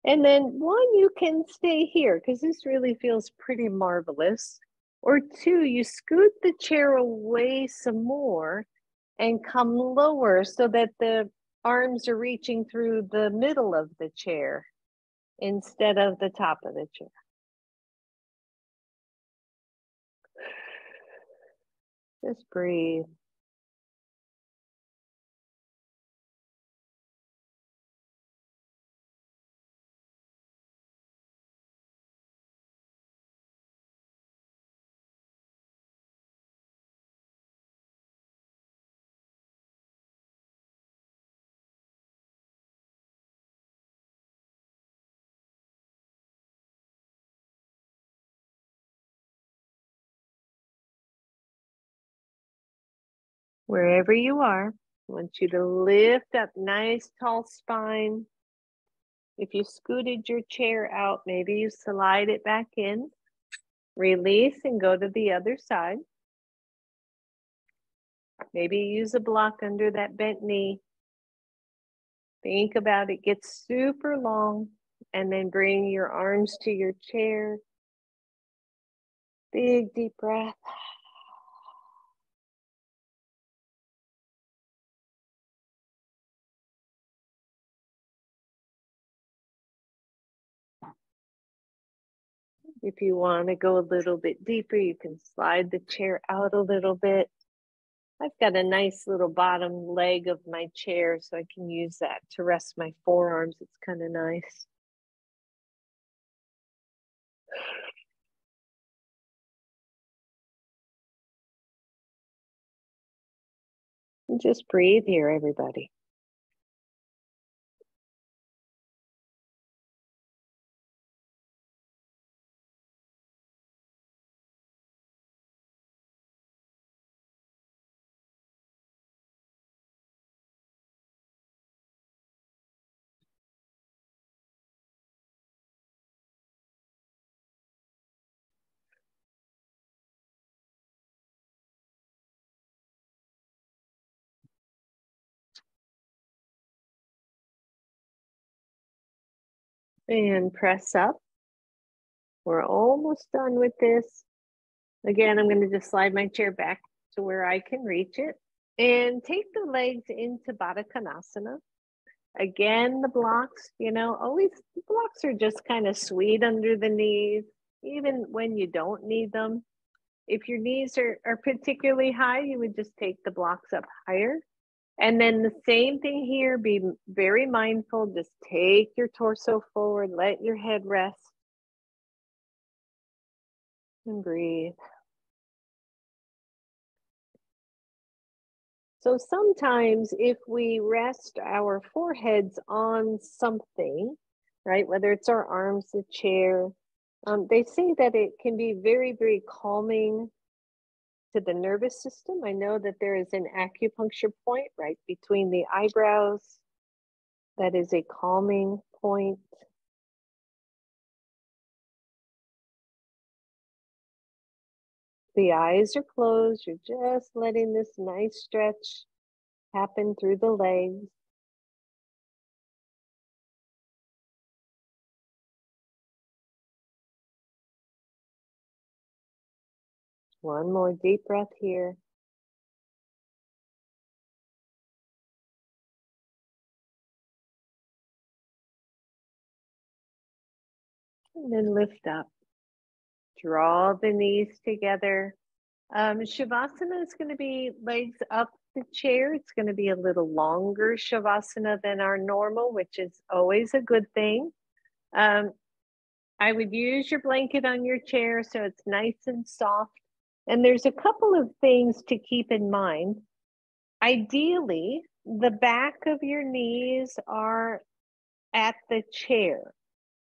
And then 1, you can stay here because this really feels pretty marvelous. Or 2, you scoot the chair away some more and come lower so that the arms are reaching through the middle of the chair instead of the top of the chair. Just breathe. Wherever you are, I want you to lift up, nice tall spine. If you scooted your chair out, maybe you slide it back in, release and go to the other side. Maybe use a block under that bent knee. Think about it, get super long, and then bring your arms to your chair. Big deep breath. If you want to go a little bit deeper, you can slide the chair out a little bit. I've got a nice little bottom leg of my chair, so I can use that to rest my forearms. It's kind of nice. And just breathe here, everybody. And press up. We're almost done with this. Again, I'm going to just slide my chair back to where I can reach it. And take the legs into Baddha Konasana. Again, the blocks, always the blocks are just kind of sweet under the knees, even when you don't need them. If your knees are particularly high, you would just take the blocks up higher. And then the same thing here, be very mindful, just take your torso forward, let your head rest, and breathe. So sometimes if we rest our foreheads on something, right, whether it's our arms, the chair, they say that it can be very, very calming to the nervous system. I know that there is an acupuncture point right between the eyebrows. That is a calming point. The eyes are closed. You're just letting this nice stretch happen through the legs. One more deep breath here. And then lift up. Draw the knees together. Shavasana is going to be legs up the chair. It's going to be a little longer Shavasana than our normal, which is always a good thing. I would use your blanket on your chair so it's nice and soft. And there's a couple of things to keep in mind. Ideally, the back of your knees are at the chair.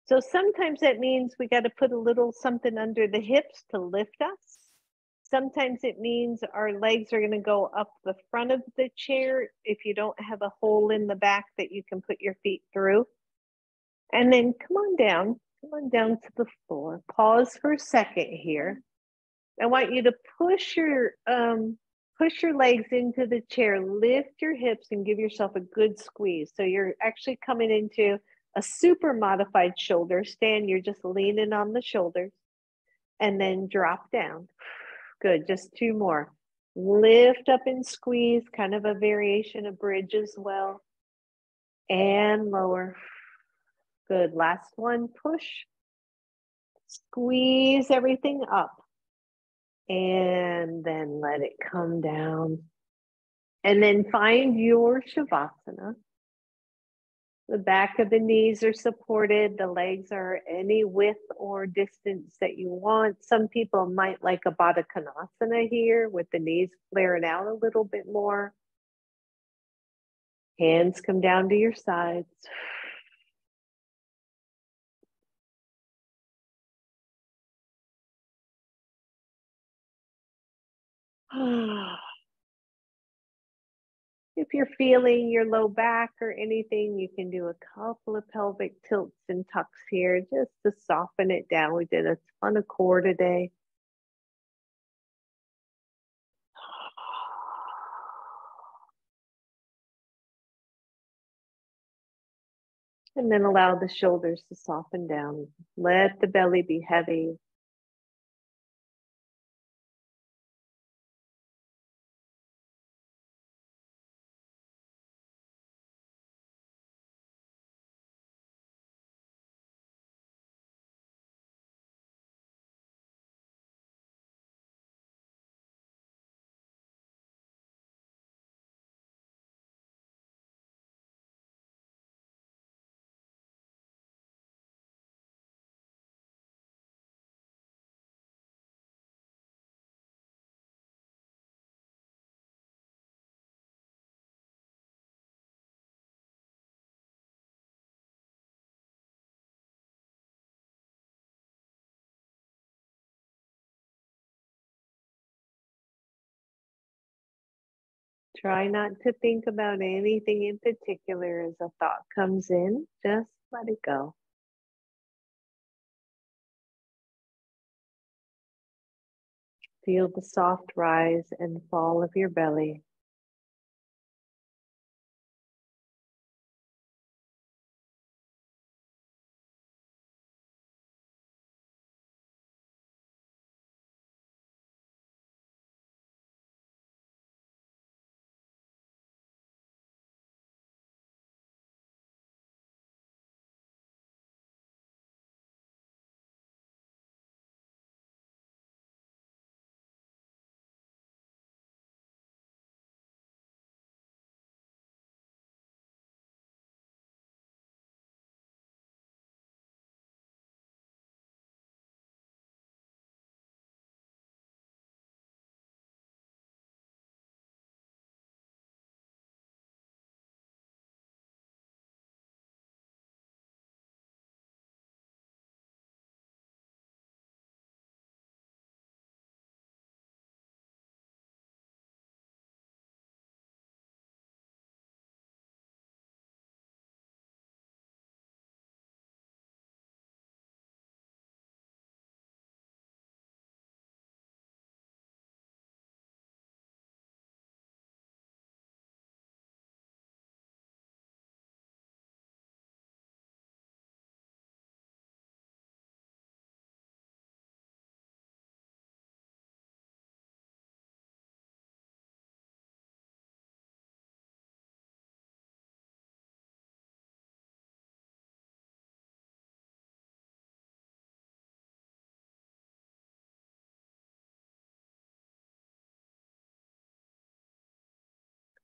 So sometimes that means we got to put a little something under the hips to lift us. Sometimes it means our legs are going to go up the front of the chair if you don't have a hole in the back that you can put your feet through. And then come on down to the floor. Pause for a second here. I want you to push your legs into the chair, lift your hips and give yourself a good squeeze. So you're actually coming into a super modified shoulder stand. You're just leaning on the shoulders and then drop down. Good, just two more. Lift up and squeeze, kind of a variation of bridge as well. And lower. Good, last one, push. Squeeze everything up. And then let it come down. And then find your Shavasana. The back of the knees are supported. The legs are any width or distance that you want. Some people might like a Baddha Konasana here with the knees flaring out a little bit more. Hands come down to your sides. If you're feeling your low back or anything, you can do a couple of pelvic tilts and tucks here just to soften it down. We did a ton of core today. And then allow the shoulders to soften down. Let the belly be heavy. Try not to think about anything in particular as a thought comes in. Just let it go. Feel the soft rise and fall of your belly.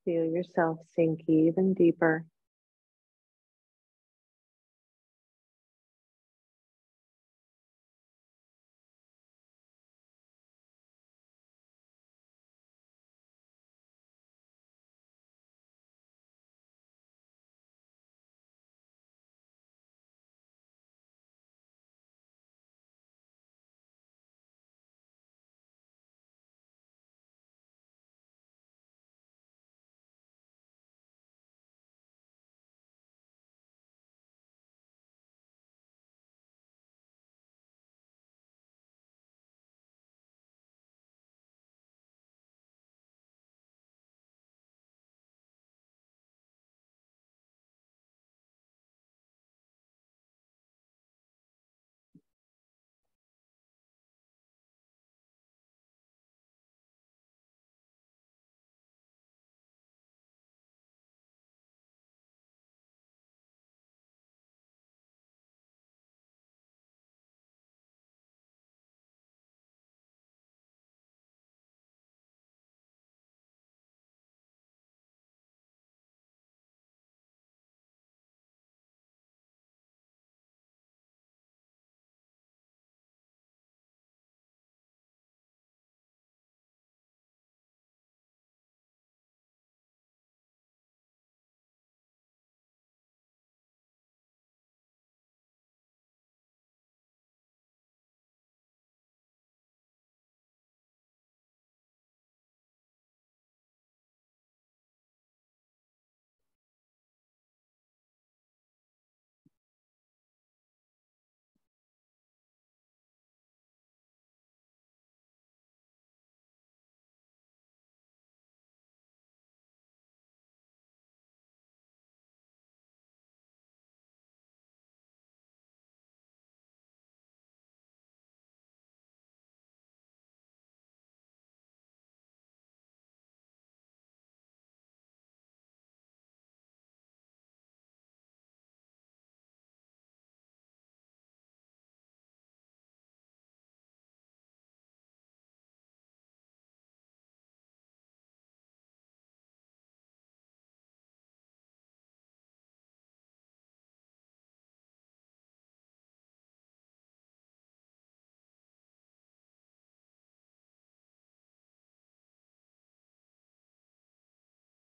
Feel yourself sink even deeper.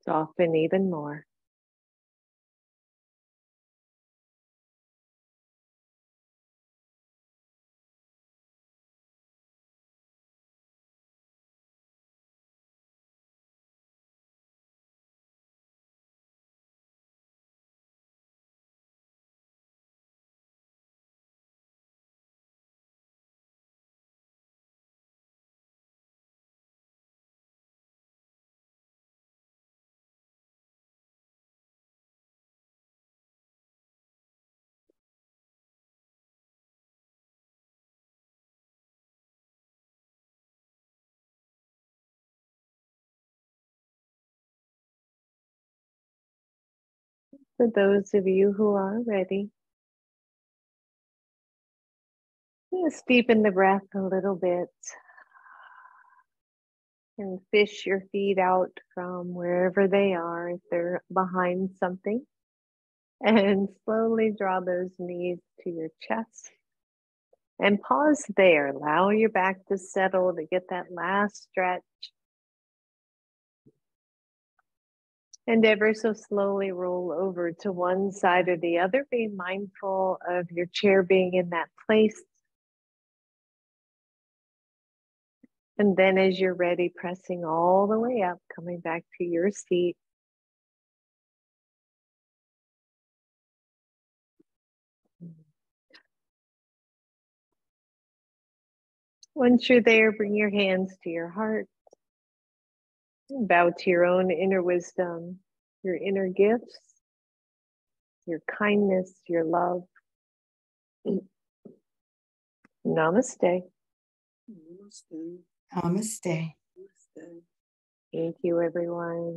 Soften even more. For those of you who are ready, just deepen the breath a little bit and fish your feet out from wherever they are, if they're behind something, and slowly draw those knees to your chest. And pause there. Allow your back to settle to get that last stretch. And ever so slowly roll over to one side or the other. Be mindful of your chair being in that place. And then as you're ready, pressing all the way up, coming back to your seat. Once you're there, bring your hands to your heart. Bow to your own inner wisdom, your inner gifts, your kindness, your love. Namaste. Namaste. Namaste. Thank you, everyone.